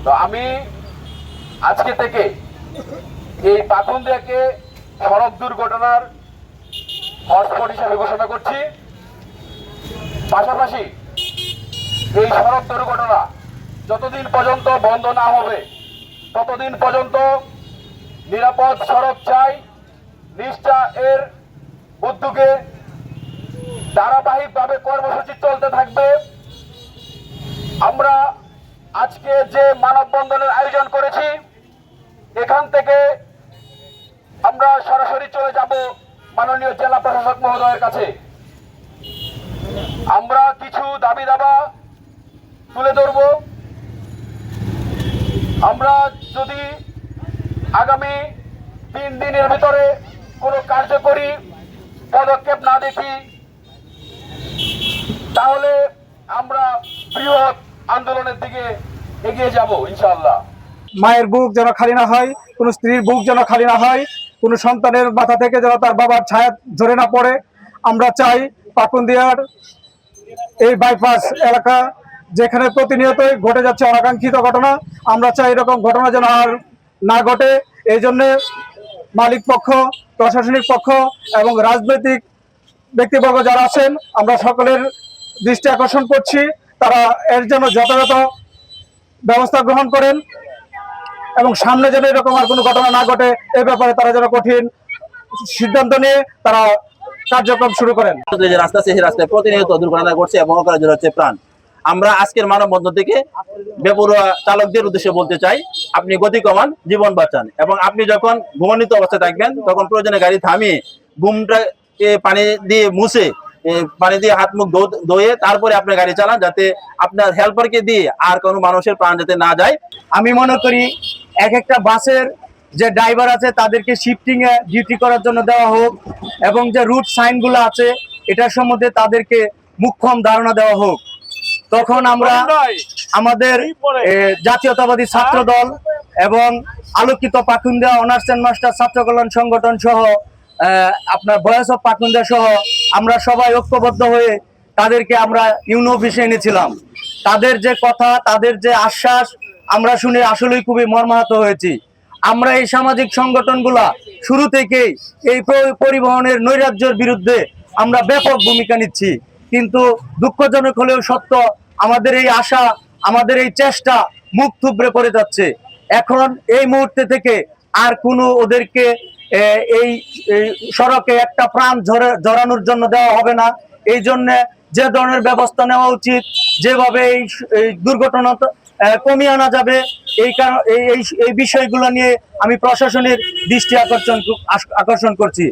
তো আমি আজকে থেকে এই পাকুন্দিয়াকে সড়ক দুর্ঘটনার হটস্পট হিসাবে ঘোষণা করছি। পাশাপাশি এই সড়ক দুর্ঘটনা যতদিন পর্যন্ত বন্ধ না হবে ততদিন পর্যন্ত নিরাপদ সড়ক চাই নিষ্ঠা এর উদ্যোগে ধারাবাহিকভাবে কর্মসূচি চলতে থাকবে। আমরা আজকে যে মানববন্ধনের আয়োজন করেছি এখান থেকে আমরা সরাসরি চলে যাব মাননীয় জেলা প্রশাসক মহোদয়ের কাছে। আমরা কিছু দাবি দাবা তুলে ধরব। আমরা যদি আগামী 3 দিনের ভিতরে কোনো কার্যকরী পদক্ষেপ না দেখি তাহলে আমরা বৃহৎ আন্দোলনের দিকে এগিয়ে যাব ইনশাআল্লাহ। মায়ের বুক যেন খালি না হয়, কোনো স্ত্রীর বুক যেন খালি না হয়, কোনো সন্তানের মাথা থেকে যেন তার বাবার ছায়া ঝরে না পড়ে। আমরা চাই পাকুন্দিয়ার এই বাইপাস এলাকা যেখানে প্রতিনিয়তই ঘটে যাচ্ছে অনাকাঙ্ক্ষিত ঘটনা, আমরা চাই এরকম ঘটনা যেন আর না ঘটে। এই জন্যে মালিক পক্ষ, প্রশাসনিক পক্ষ এবং রাজনৈতিক ব্যক্তিবর্গ যারা আছেন আমরা সকলের দৃষ্টি আকর্ষণ করছি, তারা এর জন্য যথাযথ ব্যবস্থা গ্রহণ করেন এবং সামনে যেন এরকম আর কোনো ঘটনা না ঘটে এ ব্যাপারে তারা যেন কঠিন সিদ্ধান্ত নিয়ে তারা কার্যক্রম শুরু করেন। যে রাস্তা আছে সেই রাস্তায় প্রতিনিয়ত দুর্ঘটনা ঘটছে এবং অকালে হচ্ছে প্রাণ। আমরা আজকের মানববন্ধন থেকে বেপরোয়া চালকদের উদ্দেশ্যে বলতে চাই, আপনি গতি কমান, জীবন বাঁচান এবং আপনি যখন ঘুমানিত অবস্থায় থাকবেন তখন প্রয়োজনে গাড়ি থামিয়ে ঘুমটাকে পানি দিয়ে মুছে পানি দিয়ে হাত মুখ ধুয়ে তারপরে আপনি গাড়ি চালান, যাতে আপনার হেল্পারকে দিয়ে আর কোনো মানুষের প্রাণ যাতে না যায়। আমি মনে করি এক একটা বাসের যে ড্রাইভার আছে তাদেরকে শিফটিং এ ডিউটি করার জন্য দেওয়া হোক এবং যে রুট সাইনগুলো আছে এটার সম্বন্ধে তাদেরকে মুখ্যম ধারণা দেওয়া হোক। তখন আমরা আমাদের জাতীয়তাবাদী ছাত্র দল এবং আলোকিত পাকুন্দিয়া অনার্স অ্যান্ড মাস্টার ছাত্র কল্যাণ সংগঠন সহ আপনার ভয়েস অফ পাকুন্দিয়া সহ আমরা সবাই ঐক্যবদ্ধ হয়ে তাদেরকে আমরা ইউনো অফিসে এনেছিলাম। তাদের যে কথা, তাদের যে আশ্বাস আমরা শুনে আসলেই খুবই মর্মাহত হয়েছি। আমরা এই সামাজিক সংগঠনগুলা শুরু থেকেই এই পরিবহনের নৈরাজ্যের বিরুদ্ধে আমরা ব্যাপক ভূমিকা নিচ্ছি, কিন্তু দুঃখজনক হলেও সত্য আমাদের এই আশা, আমাদের এই চেষ্টা মুখ থুবড়ে পড়ে যাচ্ছে। এখন এই মুহূর্তে থেকে আর কোনো ওদেরকে এই সড়কে একটা প্রাণ ঝরানোর জন্য দেওয়া হবে না। এই জন্য যে ধরনের ব্যবস্থা নেওয়া উচিত, যেভাবে এই দুর্ঘটনা কমিয়ে আনা যাবে, এই বিষয়গুলো নিয়ে আমি প্রশাসনের দৃষ্টি আকর্ষণ করছি।